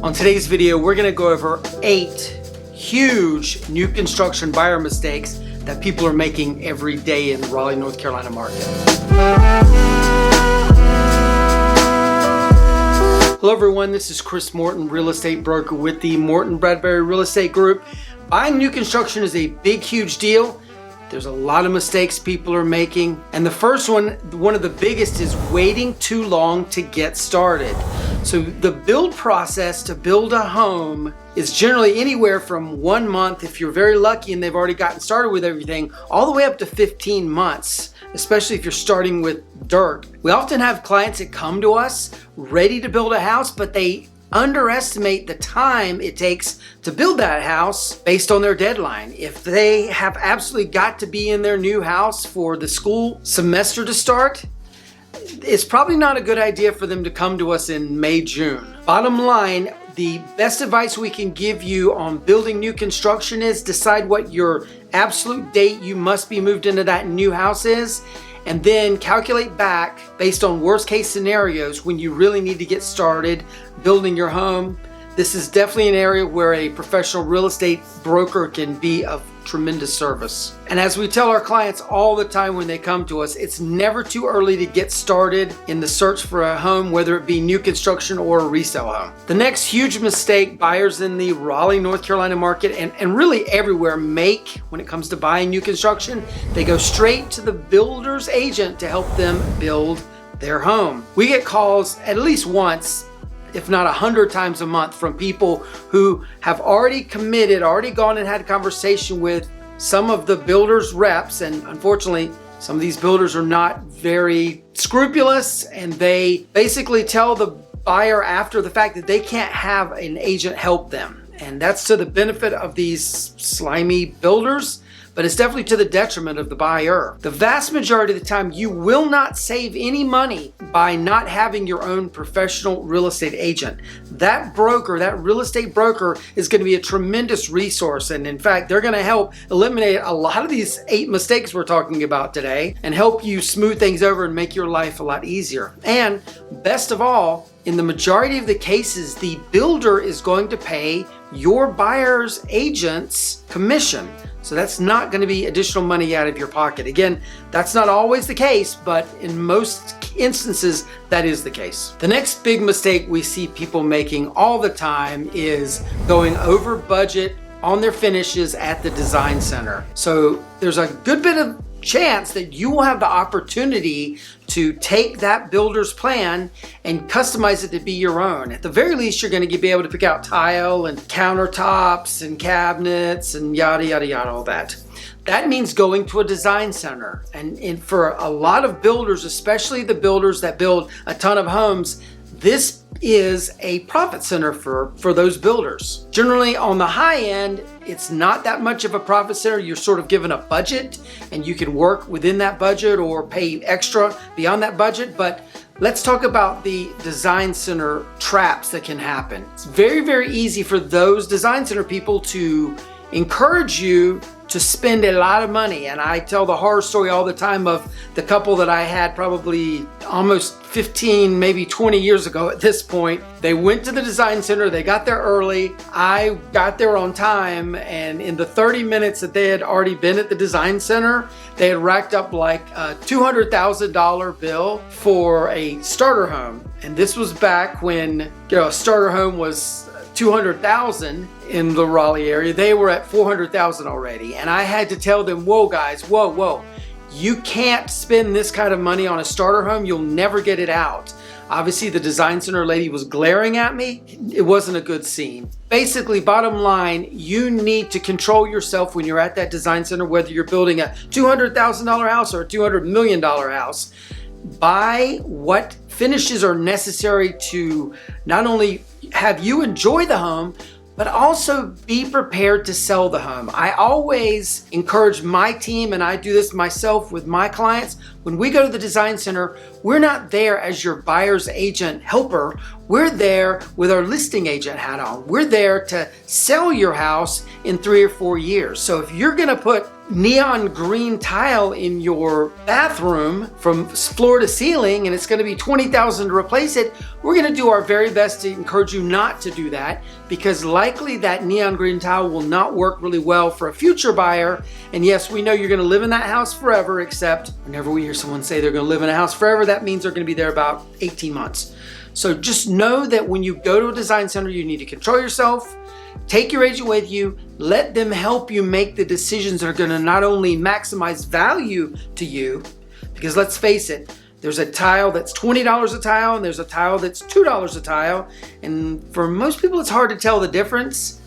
On today's video, we're going to go over 8 huge new construction buyer mistakes that people are making every day in the Raleigh, North Carolina market. Hello everyone, this is Chris Morton, real estate broker with the Morton Bradbury Real Estate Group. Buying new construction is a big, huge deal. There's a lot of mistakes people are making. And the first one of the biggest, is waiting too long to get started. So the build process to build a home is generally anywhere from 1 month, if you're very lucky and they've already gotten started with everything, all the way up to 15 months, especially if you're starting with dirt. We often have clients that come to us ready to build a house, but they underestimate the time it takes to build that house based on their deadline. If they have absolutely got to be in their new house for the school semester to start, it's probably not a good idea for them to come to us in May, June. Bottom line, the best advice we can give you on building new construction is decide what your absolute date you must be moved into that new house is, and then calculate back based on worst case scenarios when you really need to get started building your home. This is definitely an area where a professional real estate broker can be of tremendous service. And as we tell our clients all the time when they come to us, it's never too early to get started in the search for a home, whether it be new construction or a resale home. The next huge mistake buyers in the Raleigh, North Carolina market and really everywhere make when it comes to buying new construction, they go straight to the builder's agent to help them build their home. We get calls at least once, if not 100 times a month, from people who have already committed, already gone and had a conversation with some of the builders' reps. And unfortunately, some of these builders are not very scrupulous, and they basically tell the buyer after the fact that they can't have an agent help them. And that's to the benefit of these slimy builders, but it's definitely to the detriment of the buyer. The vast majority of the time, you will not save any money by not having your own professional real estate agent. That broker, that real estate broker, is going to be a tremendous resource. And in fact, they're going to help eliminate a lot of these 8 mistakes we're talking about today and help you smooth things over and make your life a lot easier. And best of all, in the majority of the cases, the builder is going to pay your buyer's agent's commission. So that's not going to be additional money out of your pocket. Again, that's not always the case, but in most instances, that is the case. The next big mistake we see people making all the time is going over budget on their finishes at the design center. So there's a good bit of chance that you will have the opportunity to take that builder's plan and customize it to be your own. At the very least, you're going to be able to pick out tile and countertops and cabinets and yada, yada, yada, all that. That means going to a design center. And for a lot of builders, especially the builders that build a ton of homes, this is a profit center for those builders. Generally on the high end, it's not that much of a profit center. You're sort of given a budget and you can work within that budget or pay extra beyond that budget. But let's talk about the design center traps that can happen. It's very, very easy for those design center people to encourage you to spend a lot of money. And I tell the horror story all the time of the couple that I had probably almost 15, maybe 20 years ago at this point. They went to the design center, they got there early. I got there on time, and in the 30 minutes that they had already been at the design center, they had racked up like a $200,000 bill for a starter home. And this was back when, a starter home was $200,000 in the Raleigh area. They were at $400,000 already. And I had to tell them, whoa guys, whoa. You can't spend this kind of money on a starter home. You'll never get it out. Obviously, the design center lady was glaring at me. It wasn't a good scene. Basically, bottom line, you need to control yourself when you're at that design center, whether you're building a $200,000 house or a $200 million house. Buy what finishes are necessary to not only have you enjoy the home, but also be prepared to sell the home. I always encourage my team, and I do this myself with my clients, when we go to the design center, we're not there as your buyer's agent helper. We're there with our listing agent hat on. We're there to sell your house in 3 or 4 years. So if you're gonna put neon green tile in your bathroom from floor to ceiling and it's going to be $20,000 to replace it, we're going to do our very best to encourage you not to do that, because likely that neon green tile will not work really well for a future buyer. And yes, we know you're going to live in that house forever, except whenever we hear someone say they're going to live in a house forever, that means they're going to be there about 18 months. So just know that when you go to a design center, you need to control yourself. Take your agent with you, let them help you make the decisions that are going to not only maximize value to you, because let's face it, there's a tile that's $20 a tile and there's a tile that's $2 a tile. And for most people, it's hard to tell the difference.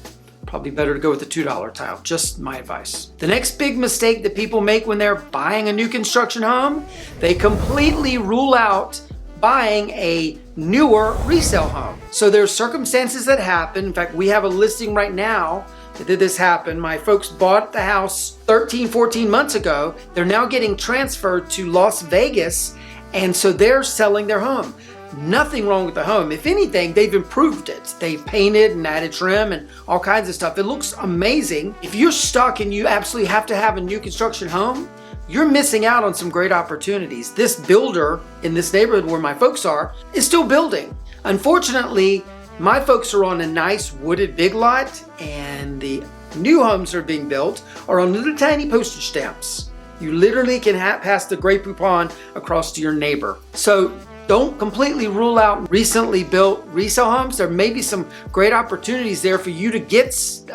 Probably better to go with the $2 tile, just my advice. The next big mistake that people make when they're buying a new construction home, they completely rule out buying a newer resale home. So there's circumstances that happen. In fact, we have a listing right now that did this happen. My folks bought the house 13, 14 months ago. They're now getting transferred to Las Vegas, and so they're selling their home. Nothing wrong with the home. If anything, they've improved it. They've painted and added trim and all kinds of stuff. It looks amazing. If you're stuck and you absolutely have to have a new construction home, you're missing out on some great opportunities. This builder in this neighborhood where my folks are is still building. Unfortunately, my folks are on a nice wooded big lot, and the new homes that are being built are on little tiny postage stamps. You literally can pass the Grey Poupon across to your neighbor. So don't completely rule out recently built resale homes. There may be some great opportunities there for you to get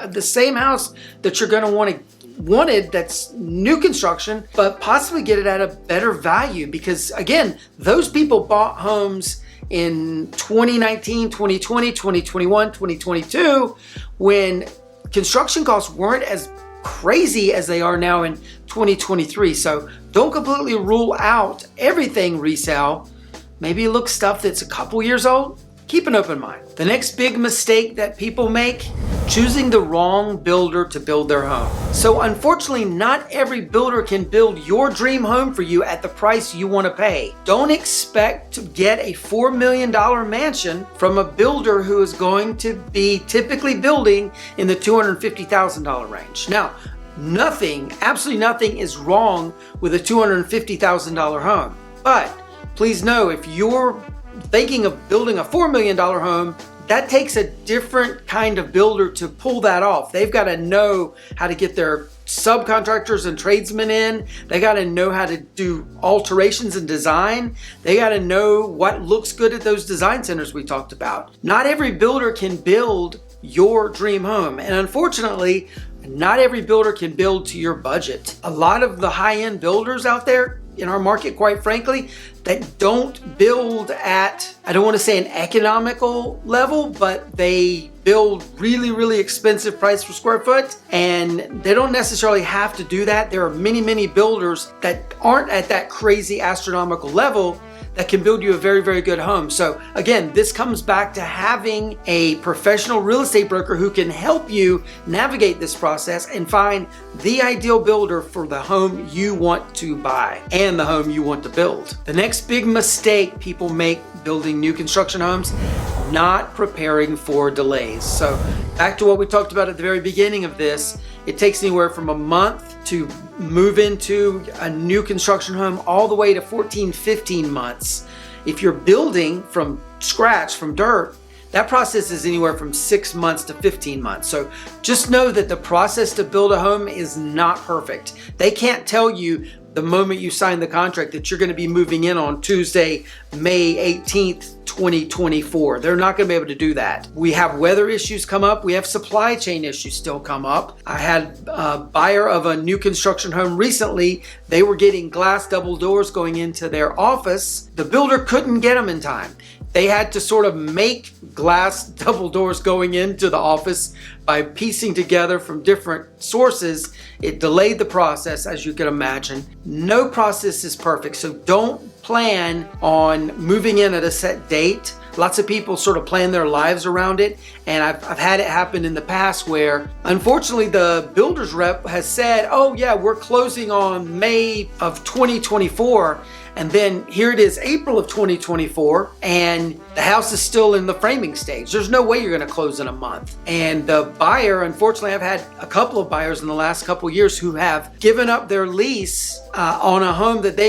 the same house that you're going to wanted that's new construction, but possibly get it at a better value, because again, those people bought homes in 2019, 2020, 2021, 2022 when construction costs weren't as crazy as they are now in 2023. So don't completely rule out everything resale. Maybe look stuff that's a couple years old. Keep an open mind. The next big mistake that people make, choosing the wrong builder to build their home. So unfortunately, not every builder can build your dream home for you at the price you want to pay. Don't expect to get a $4 million mansion from a builder who is going to be typically building in the $250,000 range. Now, nothing, absolutely nothing is wrong with a $250,000 home. But please know, if you're thinking of building a $4 million home, that takes a different kind of builder to pull that off. They've got to know how to get their subcontractors and tradesmen in. They got to know how to do alterations and design. They got to know what looks good at those design centers we talked about. Not every builder can build your dream home. And unfortunately, not every builder can build to your budget. A lot of the high-end builders out there in our market, quite frankly, that don't build at, I don't want to say an economical level, but they build really, really expensive price per square foot, and they don't necessarily have to do that. There are many, many builders that aren't at that crazy astronomical level that can build you a very, very good home. So again, this comes back to having a professional real estate broker who can help you navigate this process and find the ideal builder for the home you want to buy and the home you want to build. The next big mistake people make building new construction homes, not preparing for delays. So back to what we talked about at the very beginning of this, it takes anywhere from a month to move into a new construction home all the way to 14, 15 months. If you're building from scratch, from dirt, that process is anywhere from 6 months to 15 months. So just know that the process to build a home is not perfect. They can't tell you the moment you sign the contract that you're going to be moving in on Tuesday, May 18th, 2024. They're not going to be able to do that. We have weather issues come up. We have supply chain issues still come up. I had a buyer of a new construction home recently. They were getting glass double doors going into their office. The builder couldn't get them in time. They had to sort of make glass double doors going into the office by piecing together from different sources. It delayed the process, as you can imagine. No process is perfect, so don't plan on moving in at a set date. Lots of people sort of plan their lives around it, and I've had it happen in the past where, unfortunately, the builder's rep has said, oh yeah, we're closing on May of 2024, And then here it is, April of 2024, and the house is still in the framing stage. There's no way you're going to close in a month. And the buyer, unfortunately, I've had a couple of buyers in the last couple of years who have given up their lease on a home that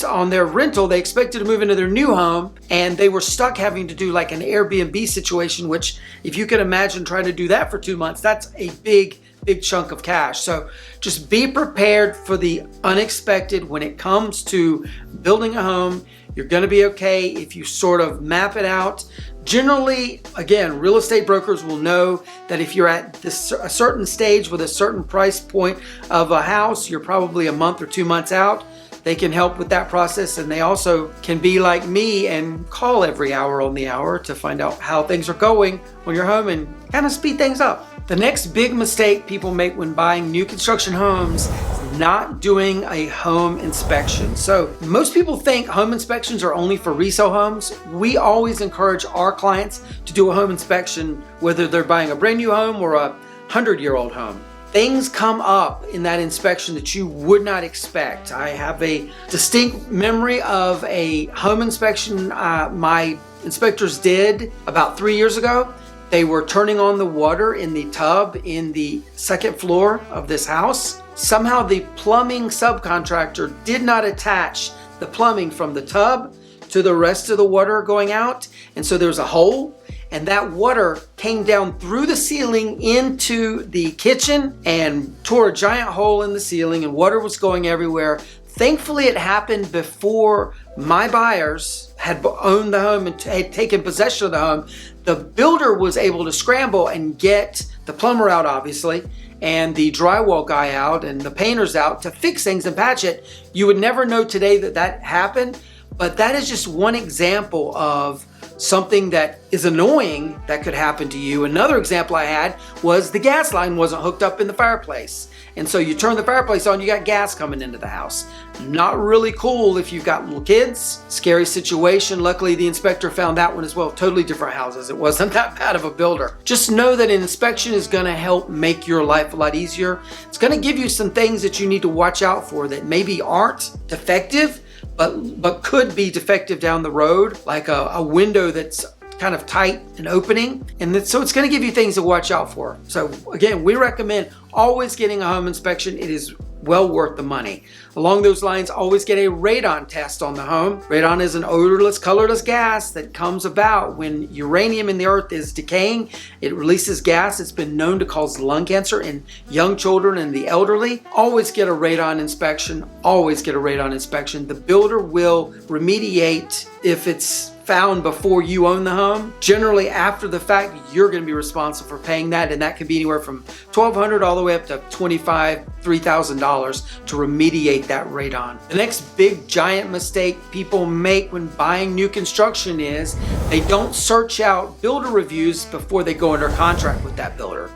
on their rental, they expected to move into their new home, and they were stuck having to do like an Airbnb situation, which if you can imagine trying to do that for 2 months, that's a big chunk of cash. So just be prepared for the unexpected when it comes to building a home. You're going to be okay if you sort of map it out. Generally, again, real estate brokers will know that if you're at a certain stage with a certain price point of a house, you're probably a month or 2 months out. They can help with that process, and they also can be like me and call every hour on the hour to find out how things are going on your home and kind of speed things up. The next big mistake people make when buying new construction homes is not doing a home inspection. So most people think home inspections are only for resale homes. We always encourage our clients to do a home inspection, whether they're buying a brand new home or a 100-year-old home. Things come up in that inspection that you would not expect. I have a distinct memory of a home inspection my inspectors did about 3 years ago. They were turning on the water in the tub in the second floor of this house. Somehow the plumbing subcontractor did not attach the plumbing from the tub to the rest of the water going out. And so there was a hole, and that water came down through the ceiling into the kitchen and tore a giant hole in the ceiling, and water was going everywhere. Thankfully, it happened before my buyers had owned the home and had taken possession of the home. The builder was able to scramble and get the plumber out, obviously, and the drywall guy out and the painters out to fix things and patch it. You would never know today that that happened, but that is just one example of something that is annoying that could happen to you. Another example I had was the gas line wasn't hooked up in the fireplace. And so you turn the fireplace on, you got gas coming into the house. Not really cool if you've got little kids. Scary situation. Luckily, the inspector found that one as well. Totally different houses. It wasn't that bad of a builder. Just know that an inspection is going to help make your life a lot easier. It's going to give you some things that you need to watch out for that maybe aren't defective, but could be defective down the road, like a window that's kind of tight and opening. And so it's going to give you things to watch out for. So again, we recommend always getting a home inspection. It is well worth the money. Along those lines, always get a radon test on the home. Radon is an odorless, colorless gas that comes about when uranium in the earth is decaying. It releases gas. It's been known to cause lung cancer in young children and the elderly. Always get a radon inspection. Always get a radon inspection. The builder will remediate if it's found before you own the home. Generally, after the fact, you're going to be responsible for paying that, and that can be anywhere from $1,200 all the way up to $2,500, $3,000 to remediate that radon. The next big giant mistake people make when buying new construction is they don't search out builder reviews before they go under contract with that builder.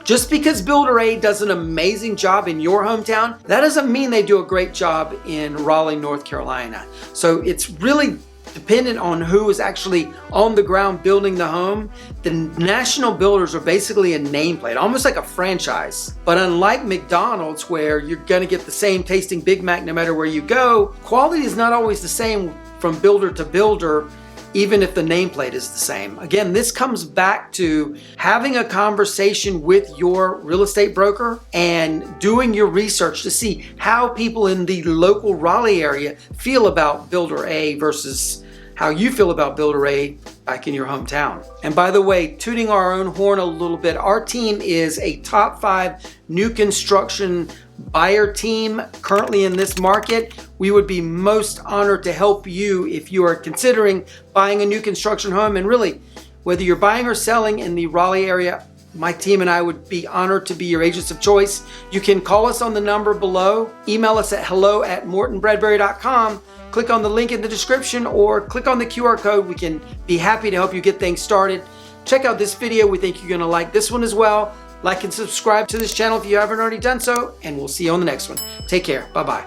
Just because Builder A does an amazing job in your hometown, that doesn't mean they do a great job in Raleigh, North Carolina. So it's really dependent on who is actually on the ground building the home. The national builders are basically a nameplate, almost like a franchise. But unlike McDonald's, where you're gonna get the same tasting Big Mac no matter where you go, quality is not always the same from builder to builder, even if the nameplate is the same. Again, this comes back to having a conversation with your real estate broker and doing your research to see how people in the local Raleigh area feel about Builder A versus how you feel about Builder A back in your hometown. And by the way, tooting our own horn a little bit, our team is a top 5 new construction buyer team currently in this market. We would be most honored to help you if you are considering buying a new construction home. And really, whether you're buying or selling in the Raleigh area, my team and I would be honored to be your agents of choice. You can call us on the number below, email us at hello@mortonbradbury.com, click on the link in the description, or click on the QR code. We can be happy to help you get things started. Check out this video. We think you're going to like this one as well. Like and subscribe to this channel if you haven't already done so, and we'll see you on the next one. Take care. Bye-bye.